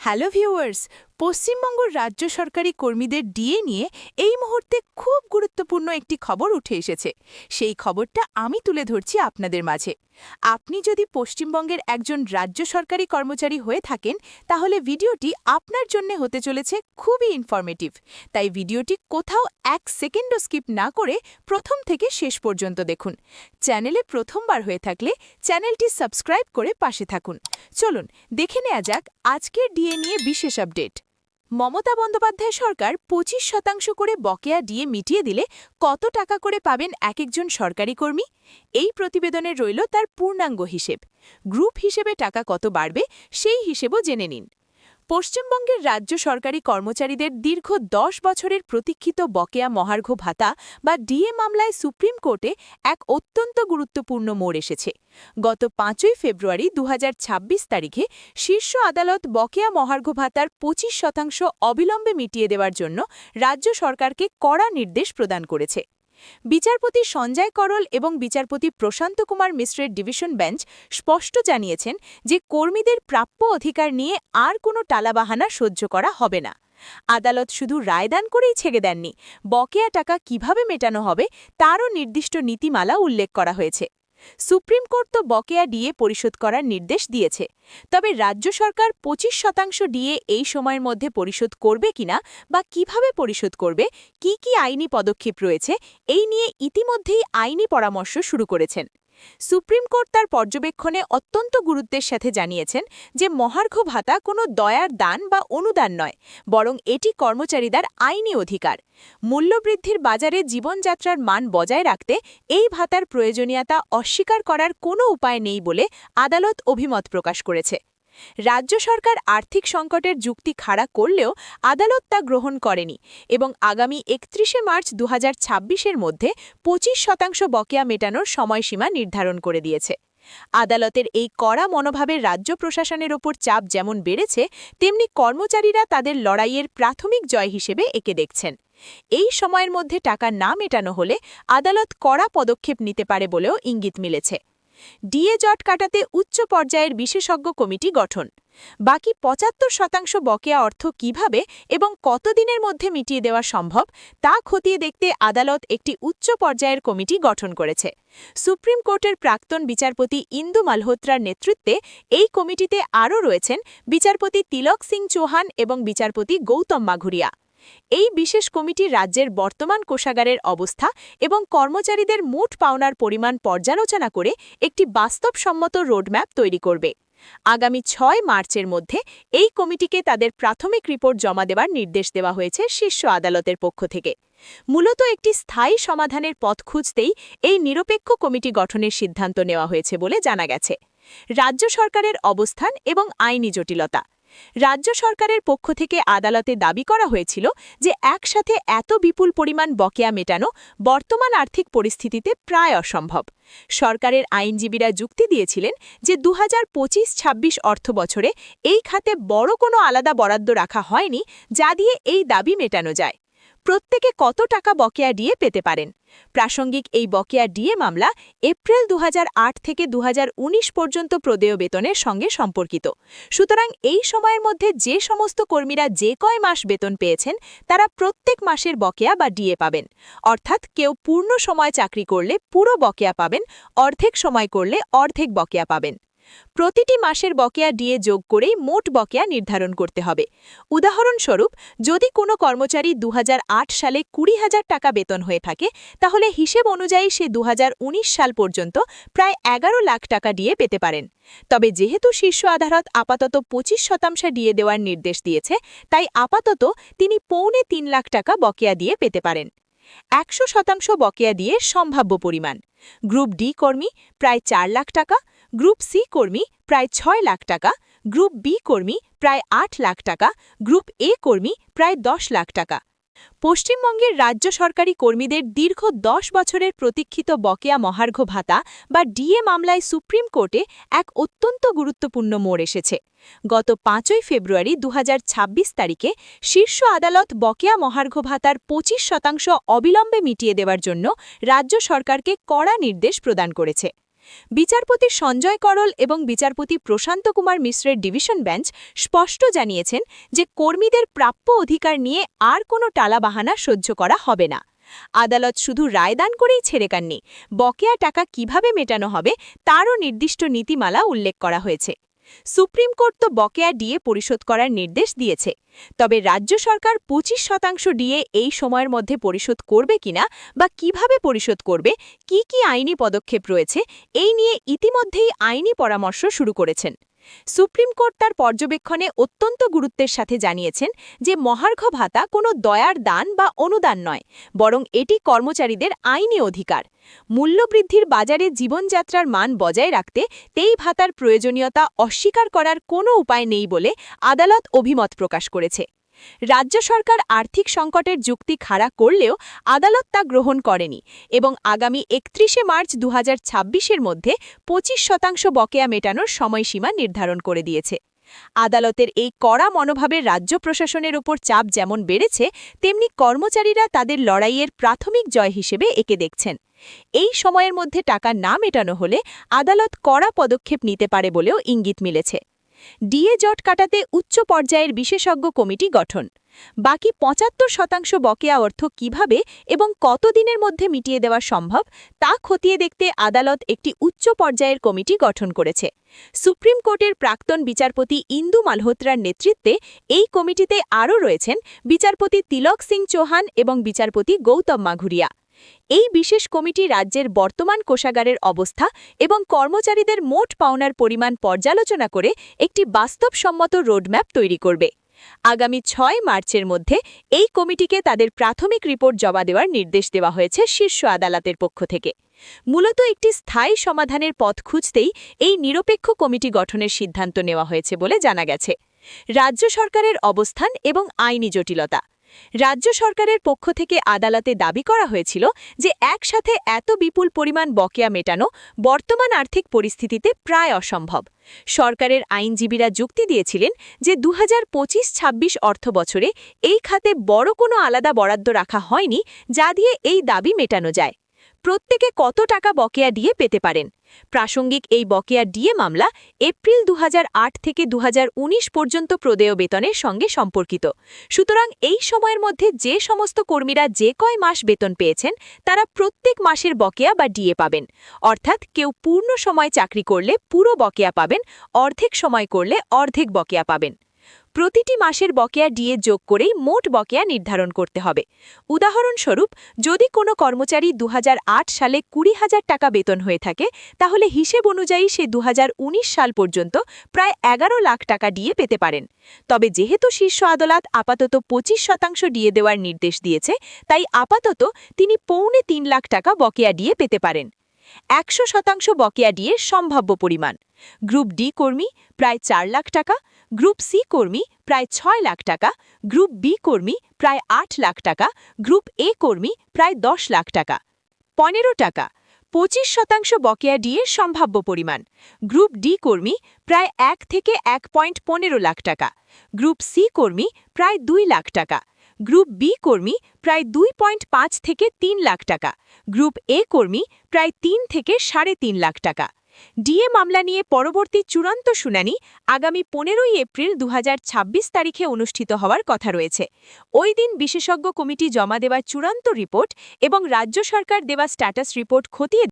Hello viewers, Paschimbanga রাজ্য সরকারি কর্মীদের ডিএ নিয়ে এই মুহূর্তে খুব গুরুত্বপূর্ণ একটি খবর উঠে এসেছে। সেই খবরটা আমি তুলে ধরছি আপনাদের মাঝে। আপনি যদি পশ্চিমবঙ্গের একজন রাজ্য সরকারি কর্মচারী হয়ে থাকেন, তাহলে ভিডিওটি আপনার জন্য হতে চলেছে খুবই ইনফরমেটিভ। তাই ভিডিওটি কোথাও এক সেকেন্ডও স্কিপ না করে প্রথম থেকে শেষ পর্যন্ত দেখুন। চ্যানেলে প্রথমবার হয়ে থাকলে চ্যানেলটি সাবস্ক্রাইব করে পাশে থাকুন। চলুন দেখে নেওয়া যাক আজকের ডিএ নিয়ে বিশেষ আপডেট। মমতা বন্দ্যোপাধ্যায় সরকার 25% করে বকেয়া ডিএ মিটিয়ে দিলে কত টাকা করে পাবেন এক একজন সরকারি কর্মী? এই প্রতিবেদনে রইল তার পূর্ণাঙ্গ হিসেব। গ্রুপ হিসেবে টাকা কত বাড়বে সেই হিসেবও জেনে নিন। পশ্চিমবঙ্গের রাজ্য সরকারি কর্মচারীদের দীর্ঘ 10 বছরের প্রতীক্ষিত বকেয়া মহার্ঘ ভাতা বা ডিএ মামলায় সুপ্রিম কোর্টে এক অত্যন্ত গুরুত্বপূর্ণ মোড় এসেছে। গত 5 ফেব্রুয়ারি 2026 তারিখে শীর্ষ আদালত বকেয়া মহার্ঘ ভাতার 25% অবিলম্বে মিটিয়ে দেওয়ার জন্য রাজ্য সরকারকে কড়া নির্দেশ প্রদান করেছে। বিচারপতি সঞ্জয় করল এবং বিচারপতি প্রশান্ত কুমার মিশ্রের ডিভিশন বেঞ্চ স্পষ্ট জানিয়েছেন যে কর্মীদের প্রাপ্য অধিকার নিয়ে আর কোনো টালাবাহানা সহ্য করা হবে না। আদালত শুধু রায়দান করেই ছেড়ে দেননি, বকেয়া টাকা কিভাবে মেটানো হবে তারও নির্দিষ্ট নীতিমালা উল্লেখ করা হয়েছে। সুপ্রিম কোর্ট তো বকেয়া ডিএ পরিশোধ করার নির্দেশ দিয়েছে, তবে রাজ্য সরকার 25% ডিএ এই সময়ের মধ্যে পরিশোধ করবে কিনা বা কিভাবে পরিশোধ করবে, কি কি আইনি পদক্ষেপ রয়েছে, এই নিয়ে ইতিমধ্যেই আইনি পরামর্শ শুরু করেছেন। সুপ্রিম কোর্ট তার পর্যবেক্ষণে অত্যন্ত গুরুত্বের সাথে জানিয়েছেন যে মহার্ঘ ভাতা কোনো দয়ার দান বা অনুদান নয়, বরং এটি কর্মচারীদের আইনি অধিকার। মূল্যবৃদ্ধির বাজারে জীবনযাত্রার মান বজায় রাখতে এই ভাতার প্রয়োজনীয়তা অস্বীকার করার কোনো উপায় নেই বলে আদালত অভিমত প্রকাশ করেছে। রাজ্য সরকার আর্থিক সংকটের যুক্তি খাড়া করলেও আদালত তা গ্রহণ করেনি এবং আগামী 31 মার্চ 2026-এর মধ্যে 25% বকেয়া মেটানোর সময়সীমা নির্ধারণ করে দিয়েছে। আদালতের এই কড়া মনোভাবের রাজ্য প্রশাসনের ওপর চাপ যেমন বেড়েছে, তেমনি কর্মচারীরা তাদের লড়াইয়ের প্রাথমিক জয় হিসেবে একে দেখছেন। এই সময়ের মধ্যে টাকা না মেটানো হলে আদালত কড়া পদক্ষেপ নিতে পারে বলেও ইঙ্গিত মিলেছে। ডিএ জট কাটাতে উচ্চ পর্যায়ের বিশেষজ্ঞ কমিটি গঠন। বাকি 75% বকেয়া অর্থ কিভাবে এবং কতদিনের মধ্যে মিটিয়ে দেওয়া সম্ভব তা খতিয়ে দেখতে আদালত একটি উচ্চ পর্যায়ের কমিটি গঠন করেছে। সুপ্রিম কোর্টের প্রাক্তন বিচারপতি ইন্দু মালহোত্রার নেতৃত্বে এই কমিটিতে আরও রয়েছেন বিচারপতি তিলক সিং চৌহান এবং বিচারপতি গৌতম মাঘুরিয়া। এই বিশেষ কমিটি রাজ্যের বর্তমান কোষাগারের অবস্থা এবং কর্মচারীদের মোট পাওনার পরিমাণ পর্যালোচনা করে একটি বাস্তবসম্মত রোডম্যাপ তৈরি করবে। আগামী 6 মার্চের মধ্যে এই কমিটিকে তাদের প্রাথমিক রিপোর্ট জমা দেওয়ার নির্দেশ দেওয়া হয়েছে শীর্ষ আদালতের পক্ষ থেকে। মূলত একটি স্থায়ী সমাধানের পথ খুঁজতেই এই নিরপেক্ষ কমিটি গঠনের সিদ্ধান্ত নেওয়া হয়েছে বলে জানা গেছে। রাজ্য সরকারের অবস্থান এবং আইনি জটিলতা। রাজ্য সরকারের পক্ষ থেকে আদালতে দাবি করা হয়েছিল যে একসাথে এত বিপুল পরিমাণ বকেয়া মেটানো বর্তমান আর্থিক পরিস্থিতিতে প্রায় অসম্ভব। সরকারের আইনজীবীরা যুক্তি দিয়েছিলেন যে 2025-26 অর্থবছরে এই খাতে বড় কোনো আলাদা বরাদ্দ রাখা হয়নি যা দিয়ে এই দাবি মেটানো যায়। প্রত্যেকে কত টাকা বকেয়া ডিএ পেতে পারেন? প্রাসঙ্গিক এই বকেয়া ডিএ মামলা এপ্রিল 2008 থেকে 2019 পর্যন্ত প্রদেয় বেতনের সঙ্গে সম্পর্কিত। সুতরাং এই সময়ের মধ্যে যে সমস্ত কর্মীরা যে কয় মাস বেতন পেয়েছেন তারা প্রত্যেক মাসের বকেয়া বা ডিএ পাবেন। অর্থাৎ কেউ পূর্ণ সময় চাকরি করলে পুরো বকেয়া পাবেন, অর্ধেক সময় করলে অর্ধেক বকেয়া পাবেন। প্রতিটি মাসের বকেয়া ডিএ যোগ করেই মোট বকেয়া নির্ধারণ করতে হবে। উদাহরণস্বরূপ, যদি কোনো কর্মচারী 2008 সালে 20,000 টাকা বেতন হয়ে থাকে, তাহলে হিসেব অনুযায়ী সে 2019 সাল পর্যন্ত প্রায় 11 লাখ টাকা ডিএ পেতে পারেন। তবে যেহেতু শীর্ষ আদালত আপাতত 25% ডিএ দেওয়ার নির্দেশ দিয়েছে, তাই আপাতত তিনি 3.25 লাখ টাকা বকেয়া দিয়ে পেতে পারেন। 100% বকেয়া দিয়ে সম্ভাব্য পরিমাণ: গ্রুপ ডি কর্মী প্রায় 4 লাখ টাকা, গ্রুপ সি কর্মী প্রায় 6 লাখ টাকা, গ্রুপ বি কর্মী প্রায় 8 লাখ টাকা, গ্রুপ এ কর্মী প্রায় 10 লাখ টাকা। পশ্চিমবঙ্গের রাজ্য সরকারি কর্মীদের দীর্ঘ 10 বছরের প্রতীক্ষিত বকেয়া মহার্ঘ ভাতা বা ডিএ মামলায় সুপ্রিম কোর্টে এক অত্যন্ত গুরুত্বপূর্ণ মোড় এসেছে। গত 5 ফেব্রুয়ারি 2026 তারিখে শীর্ষ আদালত বকেয়া মহার্ঘ ভাতার 25% অবিলম্বে মিটিয়ে দেওয়ার জন্য রাজ্য সরকারকে কড়া নির্দেশ প্রদান করেছে। বিচারপতি সঞ্জয় করল এবং বিচারপতি প্রশান্ত কুমার মিশ্রের ডিভিশন বেঞ্চ স্পষ্ট জানিয়েছেন যে কর্মীদের প্রাপ্য অধিকার নিয়ে আর কোনো টালাবাহানা সহ্য করা হবে না। আদালত শুধু রায়দান করেই ছেড়ে কাননি, বকেয়া টাকা কিভাবে মেটানো হবে তারও নির্দিষ্ট নীতিমালা উল্লেখ করা হয়েছে। সুপ্রিম কোর্ট তো বকেয়া ডিএ পরিশোধ করার নির্দেশ দিয়েছে, তবে রাজ্য সরকার 25% ডিএ এই সময়ের মধ্যে পরিশোধ করবে কিনা বা কিভাবে পরিশোধ করবে, কি কি আইনি পদক্ষেপ রয়েছে, এই নিয়ে ইতিমধ্যেই আইনি পরামর্শ শুরু করেছেন। সুপ্রিম কোর্ট তার পর্যবেক্ষণে অত্যন্ত গুরুত্বের সাথে জানিয়েছেন যে মহার্ঘ ভাতা কোনো দয়ার দান বা অনুদান নয়, বরং এটি কর্মচারীদের আইনি অধিকার। মূল্যবৃদ্ধির বাজারে জীবনযাত্রার মান বজায় রাখতে এই ভাতার প্রয়োজনীয়তা অস্বীকার করার কোনো উপায় নেই বলে আদালত অভিমত প্রকাশ করেছে। রাজ্য সরকার আর্থিক সংকটের যুক্তি খাড়া করলেও আদালত তা গ্রহণ করেনি এবং আগামী 31 মার্চ 2026-এর মধ্যে 25% বকেয়া মেটানোর সময়সীমা নির্ধারণ করে দিয়েছে। আদালতের এই কড়া মনোভাবে রাজ্য প্রশাসনের ওপর চাপ যেমন বেড়েছে, তেমনি কর্মচারীরা তাদের লড়াইয়ের প্রাথমিক জয় হিসেবে একে দেখছেন। এই সময়ের মধ্যে টাকা না মেটানো হলে আদালত কড়া পদক্ষেপ নিতে পারে বলেও ইঙ্গিত মিলেছে। ডিএ জট কাটাতে উচ্চ পর্যায়ের বিশেষজ্ঞ কমিটি গঠন। বাকি 75% বকেয়া অর্থ কিভাবে এবং কতদিনের মধ্যে মিটিয়ে দেওয়া সম্ভব তা খতিয়ে দেখতে আদালত একটি উচ্চ পর্যায়ের কমিটি গঠন করেছে। সুপ্রিম কোর্টের প্রাক্তন বিচারপতি ইন্দু মালহোত্রার নেতৃত্বে এই কমিটিতে আরও রয়েছেন বিচারপতি তিলক সিং চৌহান এবং বিচারপতি গৌতম মাঘুরিয়া। এই বিশেষ কমিটি রাজ্যের বর্তমান কোষাগারের অবস্থা এবং কর্মচারীদের মোট পাওনার পরিমাণ পর্যালোচনা করে একটি বাস্তবসম্মত রোডম্যাপ তৈরি করবে। আগামী 6 মার্চের মধ্যে এই কমিটিকে তাদের প্রাথমিক রিপোর্ট জমা দেওয়ার নির্দেশ দেওয়া হয়েছে শীর্ষ আদালতের পক্ষ থেকে। মূলত একটি স্থায়ী সমাধানের পথ খুঁজতেই এই নিরপেক্ষ কমিটি গঠনের সিদ্ধান্ত নেওয়া হয়েছে বলে জানা গেছে। রাজ্য সরকারের অবস্থান এবং আইনি জটিলতা। রাজ্য সরকারের পক্ষ থেকে আদালতে দাবি করা হয়েছিল যে একসাথে এত বিপুল পরিমাণ বকেয়া মেটানো বর্তমান আর্থিক পরিস্থিতিতে প্রায় অসম্ভব। সরকারের আইনজীবীরা যুক্তি দিয়েছিলেন যে 2025-26 অর্থবছরে এই খাতে বড় কোনো আলাদা বরাদ্দ রাখা হয়নি যা দিয়ে এই দাবি মেটানো যায়। প্রত্যেকে কত টাকা বকেয়া ডিএ পেতে পারেন? প্রাসঙ্গিক এই বকেয়া ডিএ মামলা এপ্রিল 2008 থেকে 2019 পর্যন্ত প্রদেয় বেতনের সঙ্গে সম্পর্কিত। সুতরাং এই সময়ের মধ্যে যে সমস্ত কর্মীরা যে কয় মাস বেতন পেয়েছেন তারা প্রত্যেক মাসের বকেয়া বা ডিএ পাবেন। অর্থাৎ কেউ পূর্ণ সময় চাকরি করলে পুরো বকেয়া পাবেন, অর্ধেক সময় করলে অর্ধেক বকেয়া পাবেন। প্রতিটি মাসের বকেয়া ডিএ যোগ করেই মোট বকেয়া নির্ধারণ করতে হবে। উদাহরণস্বরূপ, যদি কোনো কর্মচারী 2008 সালে 20,000 টাকা বেতন হয়ে থাকে, তাহলে হিসেব অনুযায়ী সে 2019 সাল পর্যন্ত প্রায় 11 লাখ টাকা ডিএ পেতে পারেন। তবে যেহেতু শীর্ষ আদালত আপাতত 25% ডিএ দেওয়ার নির্দেশ দিয়েছে, তাই আপাতত তিনি 3.25 লাখ টাকা বকেয়া ডিএ পেতে পারেন। 100% বকেয়া ডিএর সম্ভাব্য পরিমাণ: গ্রুপ ডি কর্মী প্রায় 4 লাখ টাকা, গ্রুপ সি কর্মী প্রায় 6 লাখ টাকা, গ্রুপ বি কর্মী প্রায় 8 লাখ টাকা, গ্রুপ এ কর্মী প্রায় 10 লাখ টাকা। 15 টাকা 25% বকেয়া ডিএর সম্ভাব্য পরিমাণ: গ্রুপ ডি কর্মী প্রায় 1 থেকে 1.15 লাখ টাকা, গ্রুপ সি কর্মী প্রায় 2 লাখ টাকা, গ্রুপ বি কর্মী প্রায় 2.5 থেকে 3 লাখ টাকা, গ্রুপ এ কর্মী প্রায় 3 থেকে 3.5 লাখ টাকা। ডিএ মামলা নিয়ে পরবর্তী চূড়ান্ত শুনানি আগামী 15 এপ্রিল 2026 তারিখে অনুষ্ঠিত হওয়ার কথা রয়েছে। ওই দিন বিশেষজ্ঞ কমিটি জমা দেওয়ার চূড়ান্ত রিপোর্ট এবং রাজ্য সরকার দেওয়া স্ট্যাটাস রিপোর্ট খতিয়ে